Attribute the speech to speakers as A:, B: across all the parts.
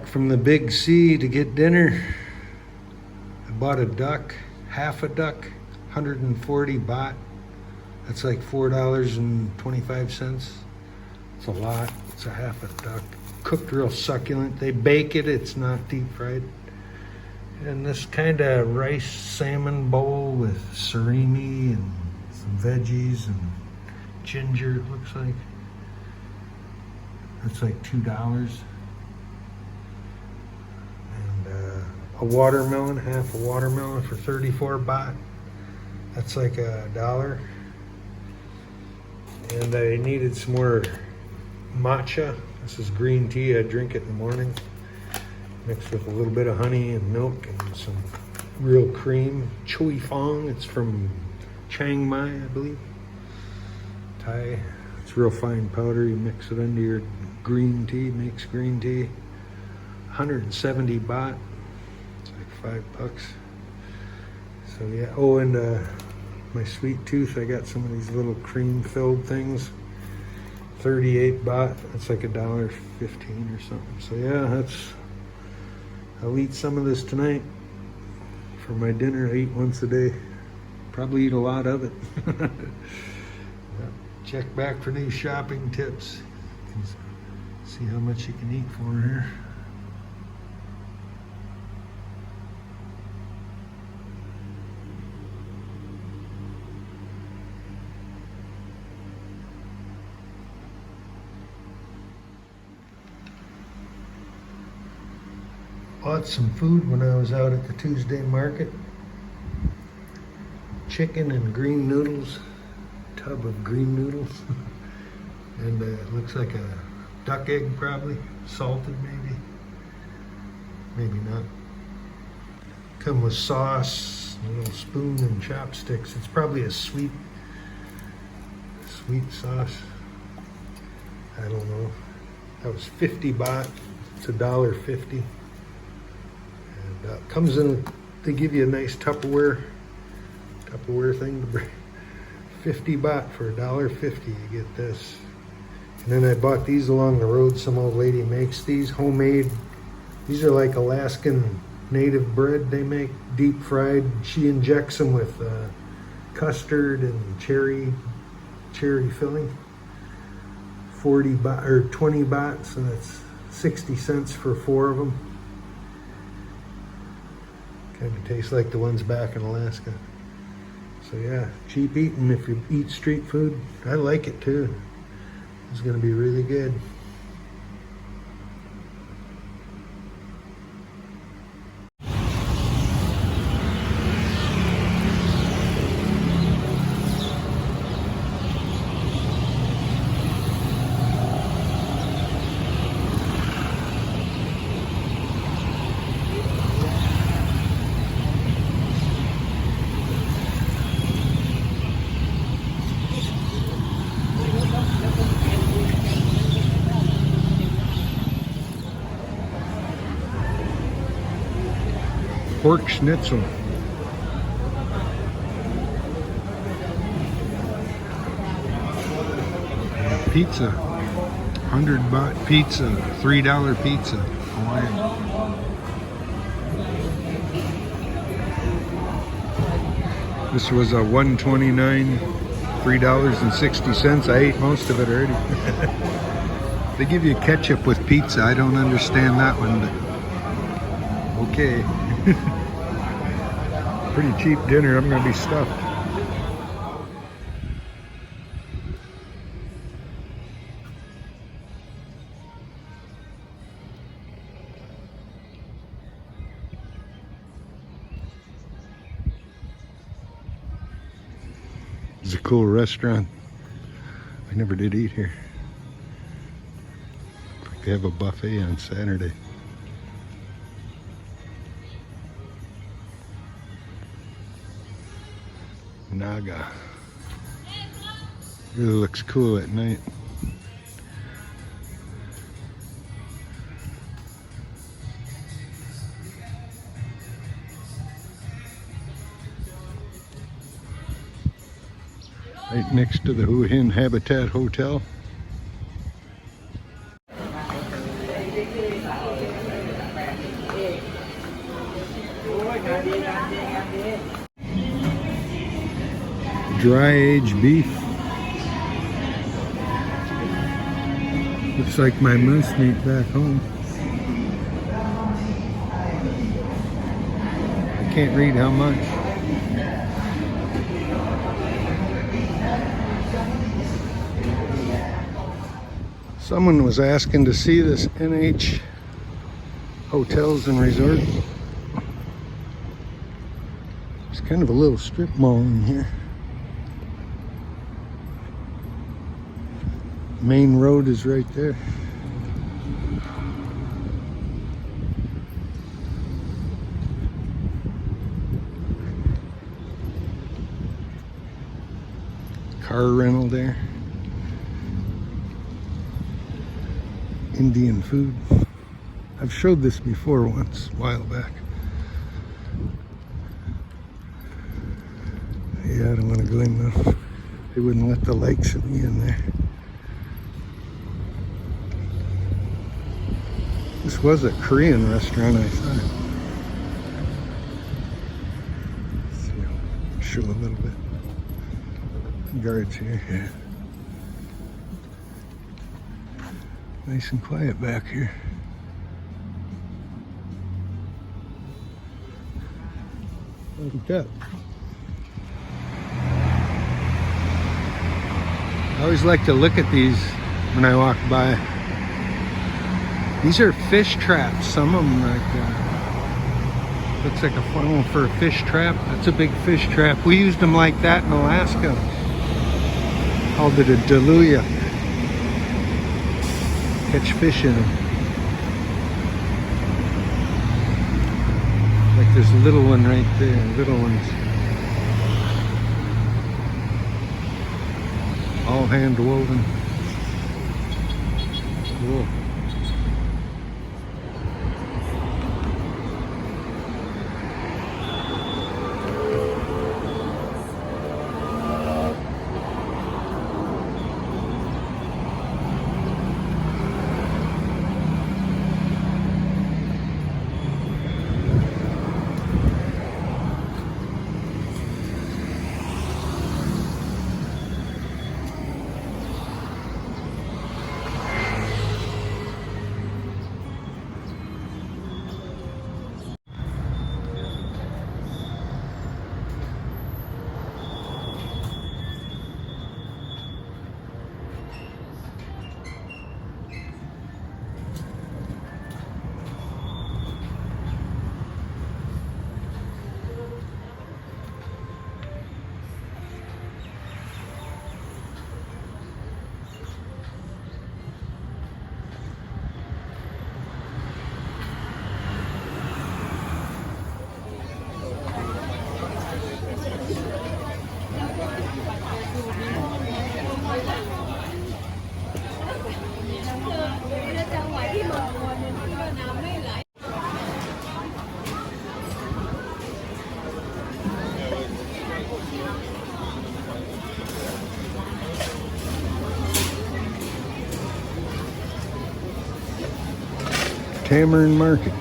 A: back from the big sea to get dinner. I bought a duck, half a duck, 140 baht. That's like $4.25. It's a lot. It's a half a duck. Cooked real succulent. They bake it. It's not deep fried. And this kind of rice salmon bowl with surimi and some veggies and ginger, it looks like. That's like $2. And a watermelon, half a watermelon for 34 baht. That's like $1. And I needed some more matcha. This is green tea. I drink it in the morning, mixed with a little bit of honey and milk and some real cream. Chui Fong. It's from Chiang Mai, I believe. Thai. It's real fine powder. You mix it into your green tea. Makes green tea. 170 baht. It's like $5. So yeah. Oh, and my sweet tooth. I got some of these little cream-filled things. 38 baht. That's like $1.15 or something. So yeah, I'll eat some of this tonight for my dinner. I eat once a day. Probably eat a lot of it. Check back for these shopping tips. See how much you can eat for here. Bought some food when I was out at the Tuesday market. Chicken and green noodles, tub of green noodles. And it looks like a duck egg probably, salted maybe, maybe not. Come with sauce, a little spoon and chopsticks. It's probably a sweet sauce. I don't know. That was 50 baht, it's $1.50. Comes in, they give you a nice Tupperware thing to bring. 50 baht for $1.50 you get this. And then I bought these along the road. Some old lady makes these homemade. These are like Alaskan native bread they make, deep fried. She injects them with custard and cherry filling. 40 baht or 20 baht, so that's 60 cents for 4 of them. Kind of tastes like the ones back in Alaska. So yeah, cheap eating if you eat street food. I like it too. It's gonna be really good. Pork schnitzel. Pizza. 100 baht pizza. $3 pizza. Hawaiian. This was a $1.29, $3.60. I ate most of it already. They give you ketchup with pizza. I don't understand that one, but okay. Pretty cheap dinner. I'm gonna be stuffed. It's a cool restaurant. I never did eat here. Looks like they have a buffet on Saturday. Naga. Really looks cool at night. Right next to the Hua Hin Habitat Hotel. Dry aged beef. Looks like my moose meat back home. I can't read how much. Someone was asking to see this NH Hotels and Resorts. It's kind of a little strip mall in here. Main road is right there. Car rental there. Indian food. I've showed this before once, a while back. Yeah, I don't want to go in though. They wouldn't let the likes of me in there. This was a Korean restaurant, I thought. Let's see, I'll show a little bit. Guards here, yeah. Nice and quiet back here. Look up. I always like to look at these when I walk by. These are fish traps. Some of them looks like a funnel for a fish trap. That's a big fish trap. We used them like that in Alaska. Called it a deluya. Catch fish in them. Like this little one right there. Little ones. All hand woven. Cool. Tamarind Market.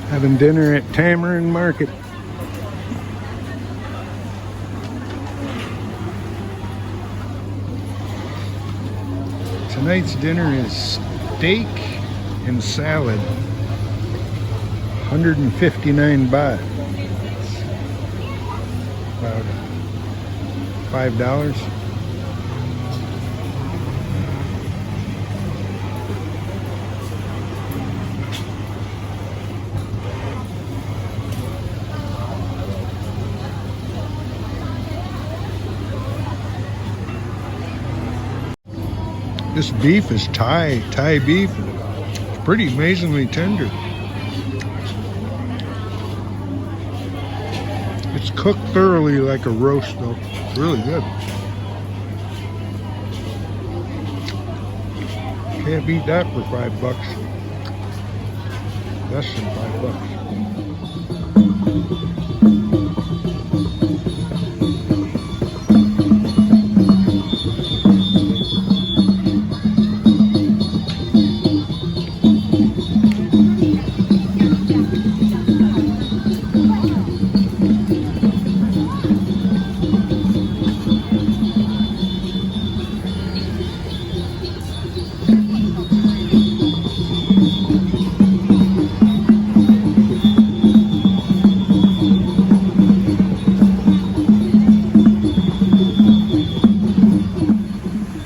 A: Having dinner at Tamarind Market. Tonight's dinner is steak and salad. 159 baht. About $5. This beef is Thai beef. It's pretty amazingly tender. It's cooked thoroughly like a roast though. It's really good. Can't beat that for $5. Less than $5.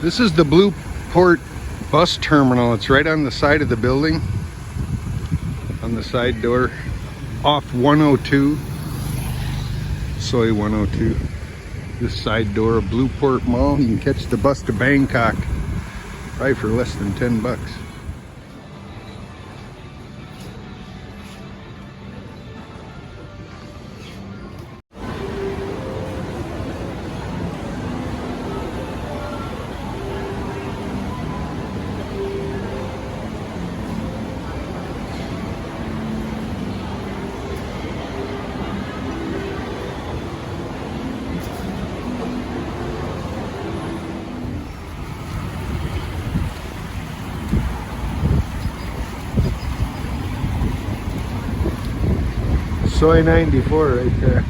A: This is the Blueport bus terminal. It's right on the side of the building, on the side door, off 102, Soy 102. This side door of Blueport Mall. You can catch the bus to Bangkok, probably for less than $10. Soy 94 right there.